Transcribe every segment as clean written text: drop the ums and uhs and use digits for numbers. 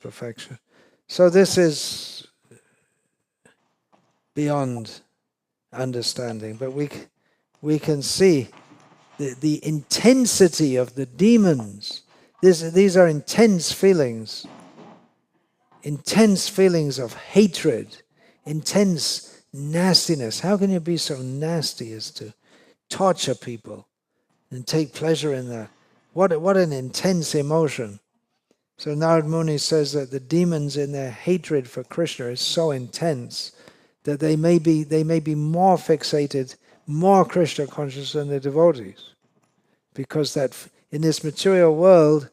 perfection. So this is beyond understanding, but we can see the intensity of the demons. These are intense feelings of hatred, intense nastiness. How can you be so nasty as to torture people and take pleasure in that? What an intense emotion. So Narad Muni says that the demons in their hatred for Krishna is so intense that they may be more fixated, more Krishna conscious than the devotees. Because that in this material world,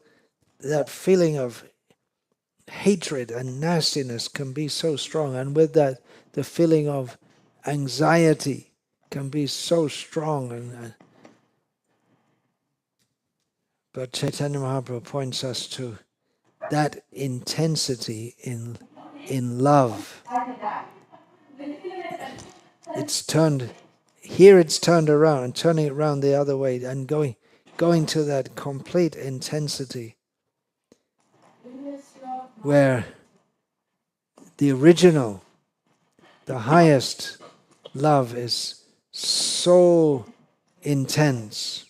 that feeling of hatred and nastiness can be so strong, and with that the feeling of anxiety can be so strong. But Chaitanya Mahaprabhu points us to that intensity in love. It's turned around, turning it around the other way, and going to that complete intensity where the original, the highest love is so intense.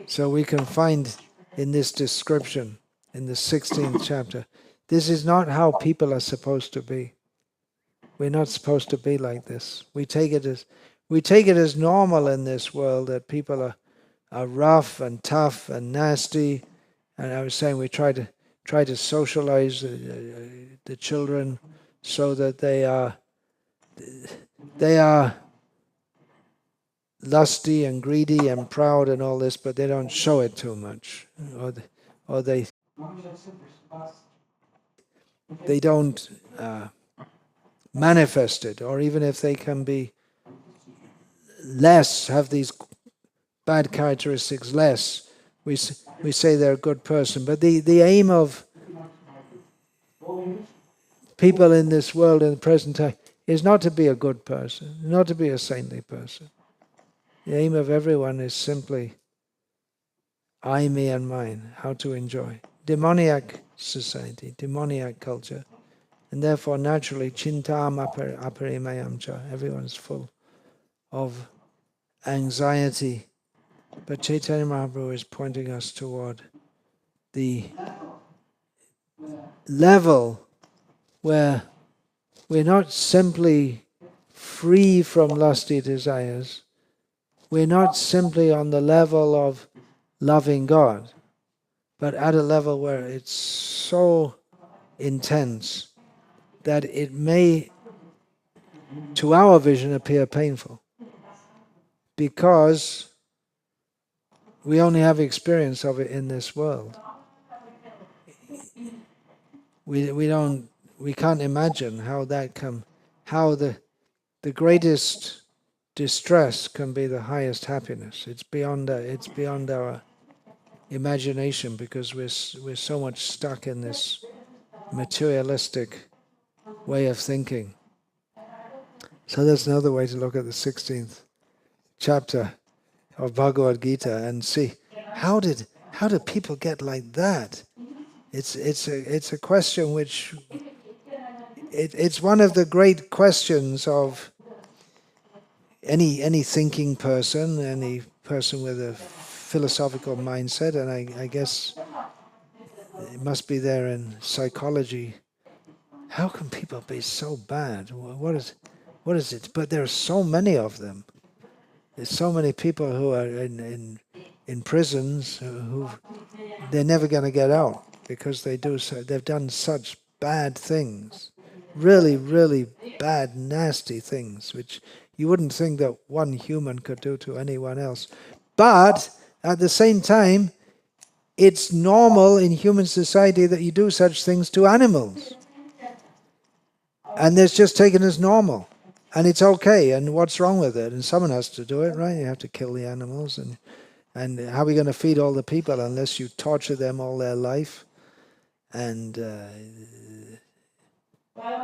So we can find in this description, in the 16th chapter, this is not how people are supposed to be. We're not supposed to be like this. We take it as normal in this world that people are rough and tough and nasty. And I was saying we try to socialize the children so that they are lusty and greedy and proud and all this, but they don't show it too much, or they don't manifest it, or even if they can be less, have these bad characteristics less, we say they're a good person. But the aim of people in this world in the present time is not to be a good person, not to be a saintly person. The aim of everyone is simply I, me, and mine, how to enjoy. Demoniac society, demoniac culture. And therefore, naturally, chintam aparimayam cha, everyone's full of anxiety. But Chaitanya Mahaprabhu is pointing us toward the level where we're not simply free from lusty desires. We're not simply on the level of loving God, but at a level where it's so intense that it may, to our vision, appear painful, because we only have experience of it in this world. We can't imagine how the greatest distress can be the highest happiness. It's beyond our imagination, because we're so much stuck in this materialistic way of thinking. So that's another way to look at the 16th chapter of Bhagavad Gita and see how did people get like that? It's a question which it's one of the great questions of any thinking person, any person with a philosophical mindset, and I guess it must be there in psychology. How can people be so bad? What is it? But there are so many of them. There's so many people who are in prisons who they're never going to get out because they've done such bad things, really, really bad, nasty things, which you wouldn't think that one human could do to anyone else. But at the same time, it's normal in human society that you do such things to animals. And it's just taken as normal. And it's okay, and what's wrong with it? And someone has to do it, right? You have to kill the animals, and how are we going to feed all the people unless you torture them all their life? And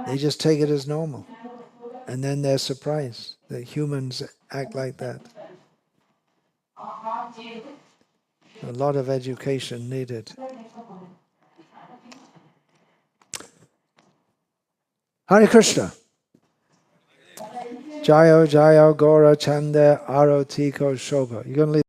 they just take it as normal. And then they're surprised that humans act like that. A lot of education needed. Hare Krishna. Jayo Jayo Gora Chanda Arotiko Shobha. You're going to leave.